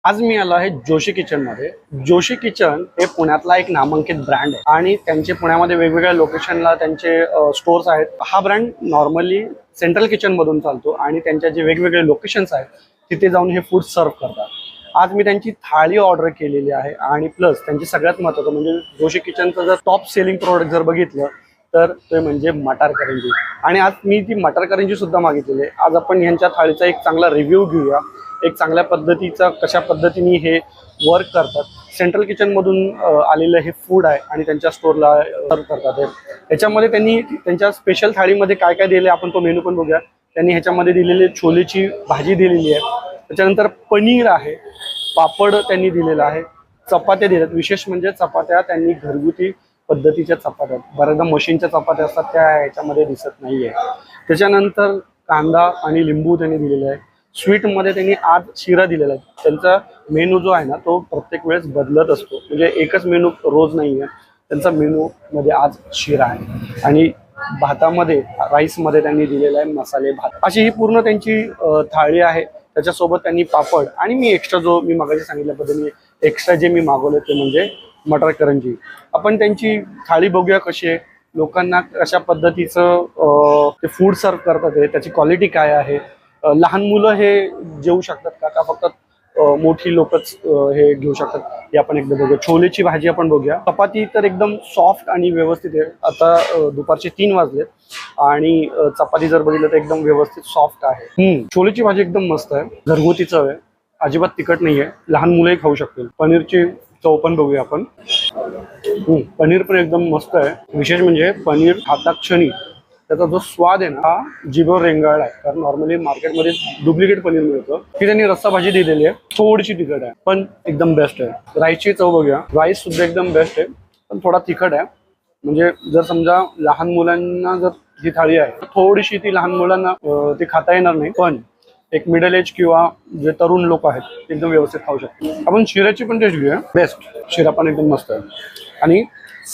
आज मी आलो आहे जोशी किचन मध्ये। जोशी किचन हे पुण्यातला एक नामांकित ब्रँड आहे आणि त्यांचे पुण्यामध्ये वेगवेगळ्या लोकेशनला त्यांचे स्टोर्स आहेत। हा ब्रँड नॉर्मली सेंट्रल किचन मधून चालतो आणि त्यांच्या जे वेगवेगळे लोकेशन्स आहेत तिथे जाऊन हे फूड सर्व करतात। आज मी त्यांची थाळी ऑर्डर केलेली आहे आणि प्लस त्यांची सगळ्यात महत्त्वाचं म्हणजे जोशी किचनचं जर टॉप सेलिंग प्रोडक्ट जर बघितलं तर ते म्हणजे मटार करंजी। आणि आज मी ती मटार करंजी सुद्धा मागितलेली आहे। आज आपण यांच्या थाळीचा एक चांगला रिव्ह्यू घेऊया, एक चांगल्या पद्धतीचा कशा पद्धतीने हे वर्क करतात। सेंट्रल किचन मधून आलेलं हे फूड आहे आणि त्यांच्या स्टोरला सर्व करतात। याच्यामध्ये त्यांनी त्यांच्या स्पेशल थाळीमध्ये काय काय दिले आपण तो मेनू पण बघूया। त्यांनी ह्याच्यामध्ये दिलेली छोलेची भाजी दिलेली आहे, त्याच्यानंतर पनीर आहे, पापड त्यांनी दिलेला आहे, चपात्या दिल्यात। विशेष म्हणजे चपात्या त्यांनी घरगुती पद्धतीच्या चपात्या, बऱ्याचदा मशीनच्या चपात्या असतात त्या ह्याच्यामध्ये दिसत नाहीये। त्याच्यानंतर कांदा आणि लिंबू त्यांनी दिलेला आहे। स्वीट मध्ये त्यांनी आज शिरा दिलेला आहे। त्यांचा मेनू जो आहे ना तो प्रत्येक वेळेस बदलत असतो, म्हणजे एकच मेनू रोज नाहीये। त्यांचा मेनू मध्ये आज शिरा आहे आणि भातामध्ये राईसमध्ये त्यांनी दिलेला आहे मसाले भात। अशी ही पूर्ण त्यांची थाळी आहे। त्याच्यासोबत त्यांनी पापड आणि मी एक्स्ट्रा जो मी मागाशी सांगितल्या पद्धतीने एक्स्ट्रा जे मी मागवले ते म्हणजे मटार करंजी। आपण त्यांची थाळी बघूया कशी आहे, लोकांना कशा पद्धतीचं ते फूड सर्व करतात, त्याची क्वालिटी काय आहे, लहान मुलं हे जेवू शकतात का फक्त मोठी लोकच हे घेऊ शकतात हे आपण एकदा बघूया। छोलेची भाजी आपण बघूया। चपाती तर एकदम सॉफ्ट आणि व्यवस्थित आहे। आता दुपारचे 3 वाजलेत आणि चपाती जर बघितलं तर एकदम व्यवस्थित सॉफ्ट आहे। छोलेची भाजी एकदम मस्त आहे, घरगुती चव आहे, अजिबात तिखट नाहीये, लहान मुलंही खाऊ शकतील। पनीरची चव पण बघूया आपण। पनीर पण एकदम मस्त आहे। विशेष म्हणजे पनीर खाता क्षणी त्याचा जो स्वाद आहे ना हा जिभेवर रेंगाळला आहे, कारण नॉर्मली मार्केटमध्ये डुप्लिकेट पनीर मिळतं। ती त्यांनी रस्सा भाजी दिलेली आहे, थोडीशी तिखट आहे पण एकदम बेस्ट आहे। राईसची चव बघूया, राईस सुद्धा एकदम बेस्ट आहे पण थोडा तिखट आहे। म्हणजे जर समजा लहान मुलांना जर ही थाळी आहे थोडीशी ती लहान मुलांना ती खाता येणार नाही, पण एक मिडल एज किंवा जे तरुण लोक आहेत एकदम व्यवस्थित खाऊ शकतात। आपण शिऱ्याची पण टेस्ट घेऊया, बेस्ट शिरा पण एकदम मस्त आहे। आणि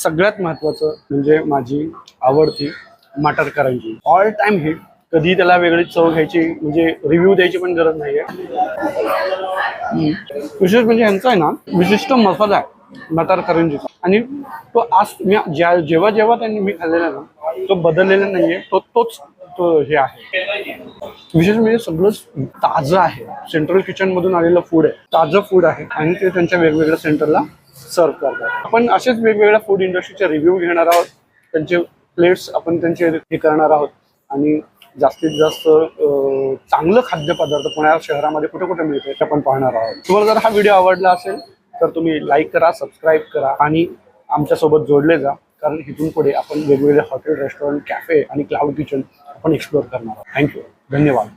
सगळ्यात महत्त्वाचं म्हणजे माझी आवडती मटार करंजी, ऑल टाइम हिट। कधी त्याला वेगळी चव घ्यायची म्हणजे रिव्ह्यू द्यायची पण गरज नाहीये। विशेष म्हणजे यांचा आहे ना विशिष्ट मसाला आहे मटार करंजीचा आणि तो आज मी जेव्हा जेव्हा त्यांनी मी खाल्लेला ना तो बदललेला नाहीये, तोच तो हे आहे। विशेष म्हणजे सगळंच ताजं आहे, सेंट्रल किचन मधून आलेलं फूड आहे, ताजं फूड आहे आणि ते त्यांच्या वेगवेगळ्या सेंटरला सर्व करतात। आपण असेच वेगवेगळ्या फूड इंडस्ट्रीचे रिव्ह्यू घेणार आहोत, त्यांचे प्लेट्स आपण त्यांचे हे करणार आहोत आणि जास्तीत जास्त चांगलं खाद्यपदार्थ पुण्या शहरामध्ये कुठे कुठे मिळते ते आपण पाहणार आहोत। तुम्हाला जर हा व्हिडिओ आवडला असेल तर तुम्ही लाईक करा, सबस्क्राईब करा आणि आमच्यासोबत जोडले जा, कारण इथून पुढे आपण वेगवेगळे हॉटेल, रेस्टॉरंट, कॅफे आणि क्लाउड किचन आपण एक्सप्लोअर करणार आहोत। थँक्यू, धन्यवाद।